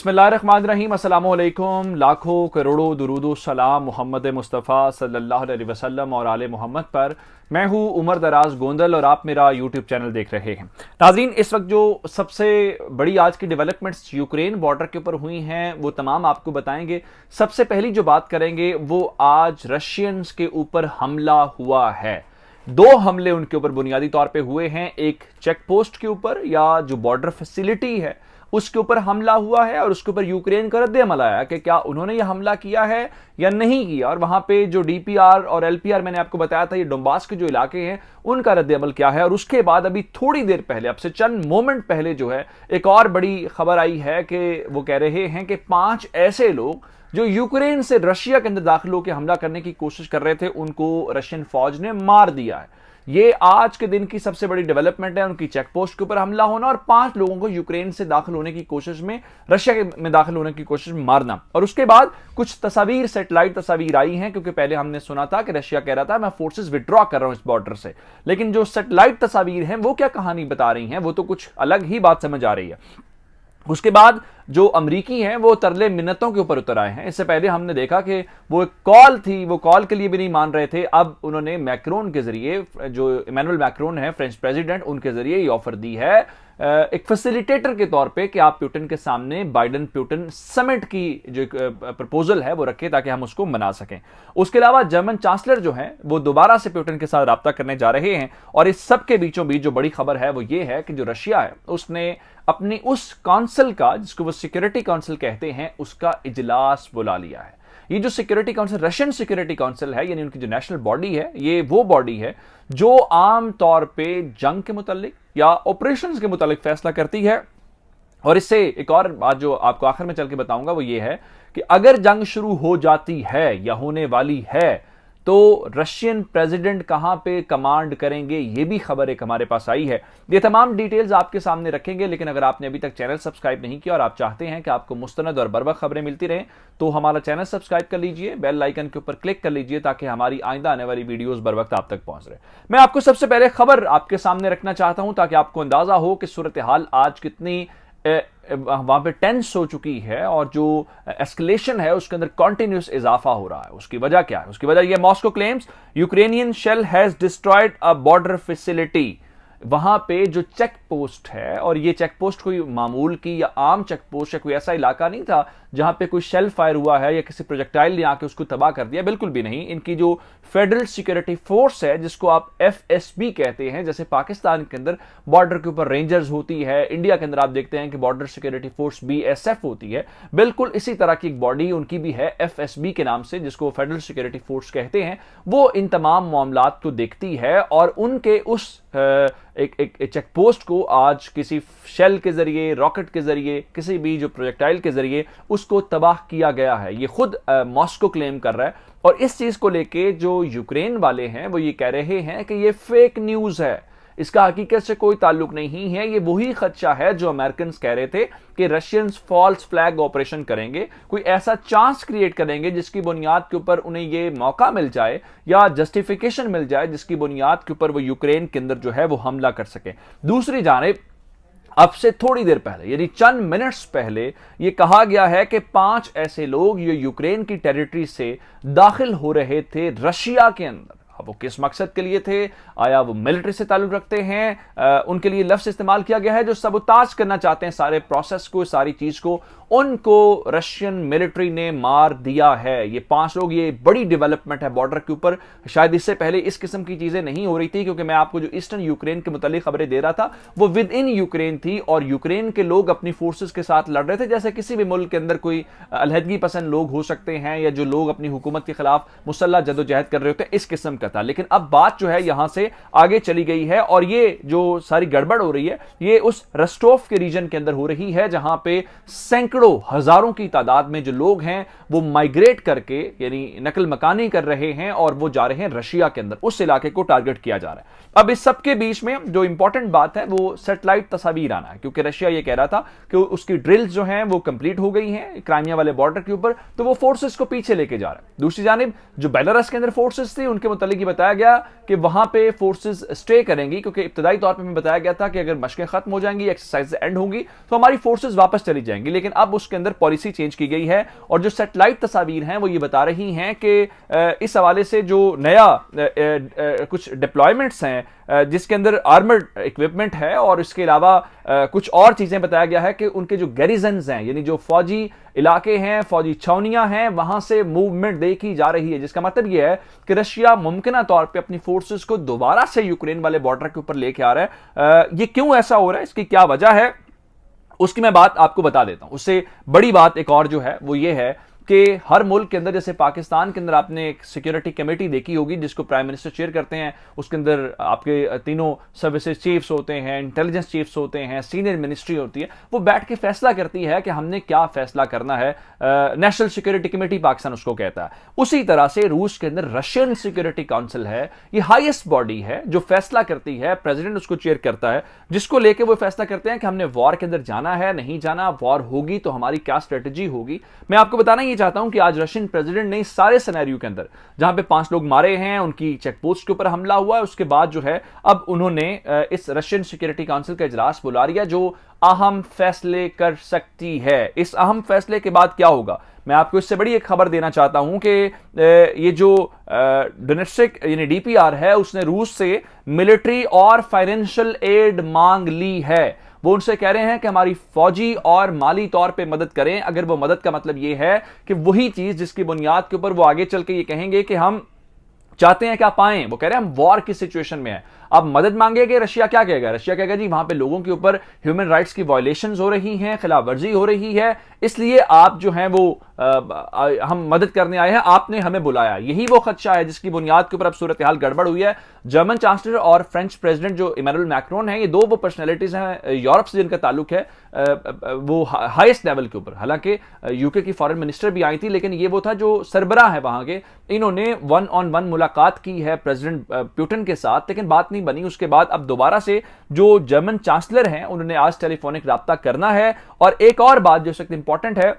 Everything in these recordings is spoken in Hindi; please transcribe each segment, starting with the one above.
बिस्मिल्लाहिर्रहमानिर्रहीम, अस्सलामुअलैकुम। लाखों करोड़ों दुरूदो सलाम मोहम्मद मुस्तफ़ा सल्लल्लाहु अलैहि वसल्लम और आले मोहम्मद पर। मैं हूं उमर दराज गोंदल और आप मेरा यूट्यूब चैनल देख रहे हैं। नाज़रीन, इस वक्त जो सबसे बड़ी आज की डेवलपमेंट्स यूक्रेन बॉर्डर के ऊपर हुई हैं वो तमाम आपको बताएंगे। सबसे पहली जो बात करेंगे वो आज रशियंस के ऊपर हमला हुआ है। दो हमले उनके ऊपर बुनियादी तौर पे हुए हैं। एक चेक पोस्ट के ऊपर या जो बॉर्डर फैसिलिटी है उसके ऊपर हमला हुआ है और उसके ऊपर यूक्रेन का रद्द अमल आया कि क्या उन्होंने यह हमला किया है या नहीं किया, और वहां पे जो डीपीआर और एलपीआर मैंने आपको बताया था, ये डोंबास के जो इलाके हैं उनका रद्द अमल क्या है। और उसके बाद अभी थोड़ी देर पहले, अब से चंद मोमेंट पहले जो है एक और बड़ी खबर आई है कि वो कह रहे हैं कि 5 ऐसे लोग जो यूक्रेन से रशिया के अंदर दाखिल होकर हमला करने की कोशिश कर रहे थे उनको रशियन फौज ने मार दिया है। ये आज के दिन की सबसे बड़ी डेवलपमेंट है, उनकी चेकपोस्ट के ऊपर हमला होना और 5 लोगों को यूक्रेन से दाखिल होने की कोशिश में, रशिया में दाखिल होने की कोशिश में मारना। और उसके बाद कुछ तस्वीर, सेटेलाइट तस्वीर आई हैं, क्योंकि पहले हमने सुना था कि रशिया कह रहा था मैं फोर्सेस विड्रॉ कर रहा हूं इस बॉर्डर से, लेकिन जो सेटेलाइट तस्वीर हैं वो क्या कहानी बता रही हैं, वो तो कुछ अलग ही बात समझ आ रही है। उसके बाद जो अमरीकी हैं वो तरले मिन्नतों के ऊपर उतर आए हैं। इससे पहले हमने देखा कि वो एक कॉल थी, वो कॉल के लिए भी नहीं मान रहे थे। अब उन्होंने मैक्रोन के जरिए, जो इमैनुअल मैक्रोन है फ्रेंच प्रेसिडेंट, उनके जरिए ये ऑफर दी है एक फैसिलिटेटर के तौर पे कि आप पुतिन के सामने बाइडेन पुतिन समिट की जो प्रपोजल है वो रखें ताकि हम उसको मना सकें। उसके अलावा जर्मन चांसलर जो है वो दोबारा से पुतिन के साथ राब्ता करने जा रहे हैं। और इस सब के बीचों बीच जो बड़ी खबर है वो ये है कि जो रशिया है उसने अपनी उस काउंसिल का, जिसको वो सिक्योरिटी काउंसिल कहते हैं, उसका इजलास बुला लिया है। ये जो security council, Russian security council है, यानी उनकी जो नेशनल बॉडी है, ये वो बॉडी है जो आम तौर पे जंग के मुतालिक या ऑपरेशंस के मुतालिक फैसला करती है। और इससे एक और बात जो आपको आखिर में चल के बताऊंगा वो ये है कि अगर जंग शुरू हो जाती है या होने वाली है तो रशियन प्रेसिडेंट कहां पे कमांड करेंगे, ये भी खबर एक हमारे पास आई है। ये तमाम डिटेल्स आपके सामने रखेंगे, लेकिन अगर आपने अभी तक चैनल सब्सक्राइब नहीं किया और आप चाहते हैं कि आपको मुस्तनद और बर वक्त खबरें मिलती रहें तो हमारा चैनल सब्सक्राइब कर लीजिए, बेल आइकन के ऊपर क्लिक कर लीजिए ताकि हमारी आइंदा आने वाली वीडियोस बर वक्त आप तक पहुंच रहे। मैं आपको सबसे पहले खबर आपके सामने रखना चाहता हूं ताकि आपको अंदाजा हो कि सूरत हाल आज कितनी वहां पे टेंस हो चुकी है और जो एस्केलेशन है उसके अंदर कॉन्टिन्यूस इजाफा हो रहा है। उसकी वजह क्या है? उसकी वजह यह, Moscow claims Ukrainian shell has destroyed a border facility. वहां पे जो चेक पोस्ट है, और ये चेक पोस्ट कोई मामूल की या आम चेक पोस्ट या कोई ऐसा इलाका नहीं था जहां पे कोई शेल फायर हुआ है या किसी प्रोजेक्टाइल ने आके उसको तबाह कर दिया, बिल्कुल भी नहीं। इनकी जो फेडरल सिक्योरिटी फोर्स है, जिसको आप एफएसबी कहते हैं, जैसे पाकिस्तान के अंदर बॉर्डर के ऊपर रेंजर्स होती है, इंडिया के अंदर आप देखते हैं कि बॉर्डर सिक्योरिटी फोर्स बीएसएफ होती है, बिल्कुल इसी तरह की एक बॉडी उनकी भी है एफएसबी के नाम से, जिसको फेडरल सिक्योरिटी फोर्स कहते हैं। वो इन तमाम मामलात को देखती है और उनके उस एक चेक पोस्ट को आज किसी शेल के जरिए, रॉकेट के जरिए, किसी भी जो प्रोजेक्टाइल के जरिए उसको तबाह किया गया है। ये खुद मॉस्को क्लेम कर रहा है। और इस चीज को लेके जो यूक्रेन वाले हैं वो ये कह रहे हैं कि ये फेक न्यूज है, इसका हकीकत से कोई ताल्लुक नहीं है। ये वही खदशा है जो अमेरिकन कह रहे थे कि रशियंस फॉल्स फ्लैग ऑपरेशन करेंगे, कोई ऐसा चांस क्रिएट करेंगे जिसकी बुनियाद के ऊपर उन्हें ये मौका मिल जाए या जस्टिफिकेशन मिल जाए जिसकी बुनियाद के ऊपर वो यूक्रेन के अंदर जो है वो हमला कर सके। दूसरी जानिब अब से थोड़ी देर पहले, यानी चंद मिनट्स पहले, यह कहा गया है कि 5 ऐसे लोग ये यूक्रेन की टेरिटरी से दाखिल हो रहे थे रशिया के अंदर। अब वो किस मकसद के लिए थे, आया वो मिलिट्री से ताल्लुक रखते हैं, उनके लिए लफ्ज इस्तेमाल किया गया है जो सबुताज करना चाहते हैं सारे प्रोसेस को, सारी चीज को, उनको रशियन मिलिट्री ने मार दिया है। ये 5 लोग, ये बड़ी डेवलपमेंट है बॉर्डर के ऊपर। शायद इससे पहले इस किस्म की चीजें नहीं हो रही थी, क्योंकि मैं आपको जो ईस्टर्न यूक्रेन के मुतालिक खबरें दे रहा था वो विद इन यूक्रेन थी और यूक्रेन के लोग अपनी फोर्सेस के साथ लड़ रहे थे, जैसे किसी भी मुल्क के अंदर कोई अलहदगी पसंद लोग हो सकते हैं या जो लोग अपनी हुकूमत के खिलाफ मुसल्लह जदोजहद कर रहे होते हैं, इस किस्म का था। लेकिन अब बात जो है यहां से आगे चली गई है और ये जो सारी गड़बड़ हो रही है ये उस रस्टोव के रीजन के अंदर हो रही है, जहां पे सैकड़ों हजारों की तादाद में जो लोग हैं वो माइग्रेट करके, यानी नकल मकानी कर रहे हैं और वो जा रहे हैं रशिया के अंदर। उस इलाके को टारगेट किया जा रहा है। अब इस सब के बीच में जो इंपॉर्टेंट बात है वो सेटेलाइट तस्वीर आना है, क्योंकि रशिया ये कह रहा था कि उसकी ड्रिल्स जो हैं वो कंप्लीट हो गई हैं क्राइमिया वाले बॉर्डर के ऊपर, तो वो फोर्सेस को पीछे लेके जा रहा है। दूसरी जानिब जो बेलारस के अंदर फोर्सेस थी उनके मुतालिक बताया गया कि वहां पे फोर्सेस स्टे करेंगी, क्योंकि इब्तदाई तौर पे हमें बताया गया था कि अगर मशकें खत्म हो जाएंगी, एक्सरसाइज एंड होंगी, तो हमारी फोर्सेस वापस चली जाएंगी। लेकिन अब उसके अंदर पॉलिसी चेंज की गई है और जो सैटेलाइट तस्वीर हैं वो ये बता रही हैं कि इस हवाले से जो नया कुछ डिप्लॉयमेंट्स हैं जिसके अंदर आर्मर्ड इक्विपमेंट है और इसके अलावा कुछ और चीजें बताया गया है कि उनके जो गैरिजन्स हैं, यानी जो फौजी इलाके हैं, फौजी छावनियां हैं, वहां से मूवमेंट देखी जा रही है, जिसका मतलब यह है कि रशिया मुमकिन तौर पे अपनी फोर्सेस को दोबारा से यूक्रेन वाले बॉर्डर के ऊपर लेके आ रहा है। ये क्यों ऐसा हो रहा है, इसकी क्या वजह है, उसकी मैं बात आपको बता देता हूं। उससे बड़ी बात एक और जो है वो ये है कि हर मुल्क के अंदर, जैसे पाकिस्तान के अंदर आपने एक सिक्योरिटी कमेटी देखी होगी जिसको प्राइम मिनिस्टर चेयर करते हैं, उसके अंदर आपके तीनों सर्विसेज चीफ्स होते हैं, इंटेलिजेंस चीफ्स होते हैं, सीनियर मिनिस्ट्री होती है, वो बैठ के फैसला करती है कि हमने क्या फैसला करना है। नेशनल सिक्योरिटी कमेटी पाकिस्तान उसको कहता है। उसी तरह से रूस के अंदर रशियन सिक्योरिटी काउंसिल है, ये हाईएस्ट बॉडी है जो फैसला करती है, प्रेसिडेंट उसको चेयर करता है, जिसको लेके वो फैसला करते हैं कि हमने वॉर के अंदर जाना है, नहीं जाना, वॉर होगी तो हमारी क्या स्ट्रेटेजी होगी। मैं आपको बताना ये चाहता हूं कि आज रशियन प्रेसिडेंट ने इस सारे सिनेरियो के अंदर, जहां पे 5 लोग मारे हैं, उनकी चेकपोस्ट के ऊपर हमला हुआ है, उसके बाद जो है अब उन्होंने इस रशियन सिक्योरिटी काउंसिल का इजलास बुला लिया जो अहम फैसले कर सकती है। इस अहम फैसले के बाद क्या होगा, मैं आपको इससे बड़ी एक खबर देना चाहता हूं कि ये जो डोनेट्स्क यानी डीपीआर है, उसने रूस से मिलिट्री और फाइनेंशियल एड मांग ली है। वो उनसे कह रहे हैं कि हमारी फौजी और माली तौर पे मदद करें। अगर वो मदद का मतलब ये है कि वही चीज जिसकी बुनियाद के ऊपर वो आगे चल के ये कहेंगे कि हम चाहते हैं कि आप आए, वो कह रहे हैं हम वॉर की सिचुएशन में है, अब मदद मांगेगे, रशिया क्या कहेगा, रशिया कहेगा जी वहां पे लोगों के ऊपर ह्यूमन राइट्स की वायलेशंस हो रही हैं, खिलाफ वर्जी हो रही है, इसलिए आप जो हैं वो हम मदद करने आए हैं, आपने हमें बुलाया। यही वो खदशा है जिसकी बुनियाद के ऊपर अब सूरत हाल गड़बड़ हुई है। जर्मन चांसलर और फ्रेंच प्रेसिडेंट जो इमैनुअल मैक्रोन है, ये दो वो पर्सनैलिटीज हैं यूरोप से जिनका ताल्लुक है वो हाईएस्ट लेवल के ऊपर। हालांकि यूके की फॉरेन मिनिस्टर भी आई थी, लेकिन ये वो था जो सरबराह है वहां के। इन्होंने 1-on-1 मुलाकात की है प्रेसिडेंट पुतिन के साथ, लेकिन बात नहीं बनी। उसके बाद अब दोबारा से जो जर्मन चांसलर हैं उन्होंने आज टेलीफोनिक राब्ता करना है। और एक और बात जो सख्त इंपॉर्टेंट है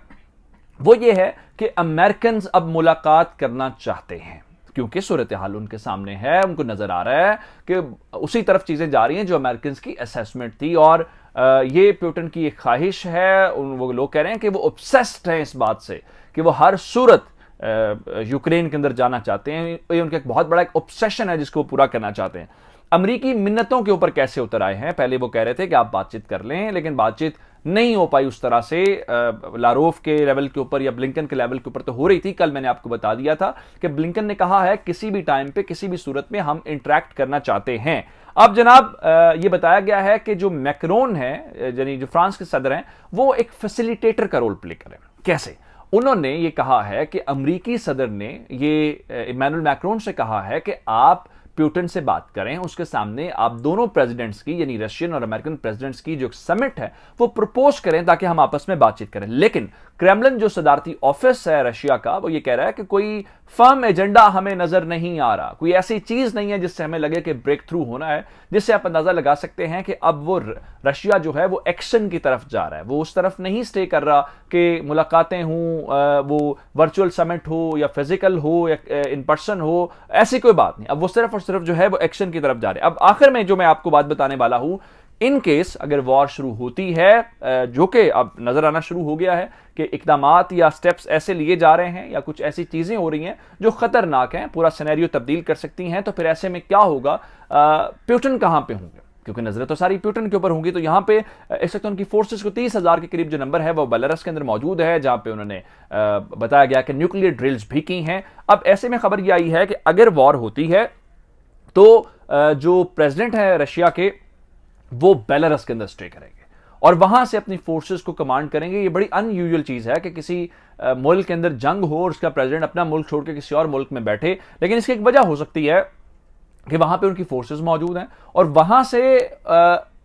वो ये है कि अमेरिकन अब मुलाकात करना चाहते हैं, क्योंकि सूरत हाल उनके सामने है, उनको नजर आ रहा है कि उसी तरफ चीजें जा रही हैं जो अमेरिकन की असेसमेंट थी। और ये पुतिन की एक ख्वाहिश है, वो लोग कह रहे हैं कि वो ऑब्सेस्ड हैं इस बात से कि वो हर सूरत यूक्रेन के अंदर जाना चाहते हैं। ये उनका एक बहुत बड़ा एक ऑब्सेशन है जिसको वो पूरा करना चाहते हैं। अमरीकी मिन्नतों के ऊपर कैसे उतर आए हैं, पहले वो कह रहे थे कि आप बातचीत कर लें, लेकिन बातचीत नहीं हो पाई उस तरह से। लारोफ के लेवल के ऊपर या ब्लिंकन के लेवल के ऊपर तो हो रही थी। कल मैंने आपको बता दिया था कि ब्लिंकन ने कहा है किसी भी टाइम पे किसी भी सूरत में हम इंटरेक्ट करना चाहते हैं। अब जनाब ये बताया गया है कि जो मैक्रोन है, यानी जो फ्रांस के सदर हैं, वो एक फैसिलिटेटर का रोल प्ले करें। कैसे? उन्होंने ये कहा है कि अमरीकी सदर ने ये इमैनुअल मैक्रोन से कहा है कि आप पुतिन से बात करें, उसके सामने आप दोनों प्रेसिडेंट्स की यानी रशियन और अमेरिकन प्रेसिडेंट्स की जो समिट है वो प्रपोज करें ताकि हम आपस में बातचीत करें। लेकिन क्रेमलिन जो सदारती ऑफिस है रशिया का, वो ये कह रहा है कि कोई फर्म एजेंडा हमें नजर नहीं आ रहा, कोई ऐसी चीज नहीं है जिससे हमें लगे कि ब्रेक थ्रू होना है, जिससे आप अंदाजा लगा सकते हैं कि अब वो रशिया जो है वो एक्शन की तरफ जा रहा है। वो उस तरफ नहीं स्टे कर रहा कि मुलाकातें हों, वो वर्चुअल समिट हो या फिजिकल हो या इन पर्सन हो, ऐसी कोई बात नहीं। अब वो सिर्फ और सिर्फ जो है वो एक्शन की तरफ जा रहे हैं। अब आखिर में जो मैं आपको बात बताने वाला हूं, इन केस अगर वॉर शुरू होती है, जो कि अब नजर आना शुरू हो गया है कि इकदामात या स्टेप्स ऐसे लिए जा रहे हैं या कुछ ऐसी चीजें हो रही हैं जो खतरनाक हैं, पूरा सिनेरियो तब्दील कर सकती हैं, तो फिर ऐसे में क्या होगा, पुतिन कहां पे होंगे, क्योंकि नजरें तो सारी पुतिन के ऊपर होंगी। तो यहां पे इस वक्त उनकी फोर्सेस को 30,000 के करीब जो नंबर है वो बेलारूस के अंदर मौजूद है, जहां पे उन्होंने बताया गया कि न्यूक्लियर ड्रिल्स भी की हैं। अब ऐसे में खबर यह आई है कि अगर वॉर होती है तो जो प्रेसिडेंट है रशिया के, वो बेलारूस के अंदर स्टे करेंगे और वहां से अपनी फोर्सेस को कमांड करेंगे। ये बड़ी अनयूजुअल चीज है कि किसी मुल्क के अंदर जंग हो और उसका प्रेसिडेंट अपना मुल्क छोड़ के किसी और मुल्क में बैठे, लेकिन इसकी एक वजह हो सकती है कि वहां पे उनकी फोर्सेस मौजूद हैं और वहां से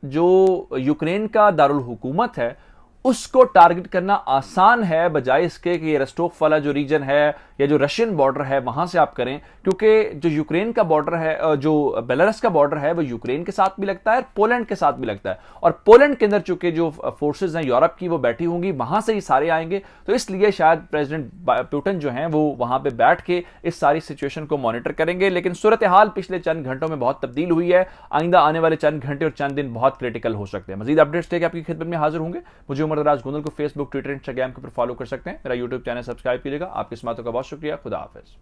जो यूक्रेन का दारुल हुकूमत है उसको टारगेट करना आसान है, बजाय इसके कि ये रेस्टोफ वाला जो रीजन है या जो रशियन बॉर्डर है वहां से आप करें, क्योंकि जो यूक्रेन का बॉर्डर है, जो बेलारूस का बॉर्डर है, वो यूक्रेन के साथ भी लगता है, पोलैंड के साथ भी लगता है, और पोलैंड के अंदर चूंकि जो फोर्सेज हैं यूरोप की वो बैठी होंगी, वहां से ही सारे आएंगे। तो इसलिए शायद प्रेसिडेंट पुतिन जो हैं वो वहां पे बैठ के इस सारी सिचुएशन को मॉनिटर करेंगे। लेकिन सूरत हाल पिछले चंद घंटों में बहुत तब्दील हुई है। आइंदा आने वाले चंद घंटे और चंद दिन बहुत क्रिटिकल हो सकते हैं। मजीद अपडेट्स लेकर आपकी खिदमत में हाजिर होंगे। मुझे उमर दराज गोंदल को फेसबुक, ट्विटर, इंस्टाग्राम के ऊपर फॉलो कर सकते हैं। मेरा यूट्यूब चैनल सब्सक्राइब कीजिएगा। आपकी समातों का बहुत शुक्रिया। खुदा हाफिज।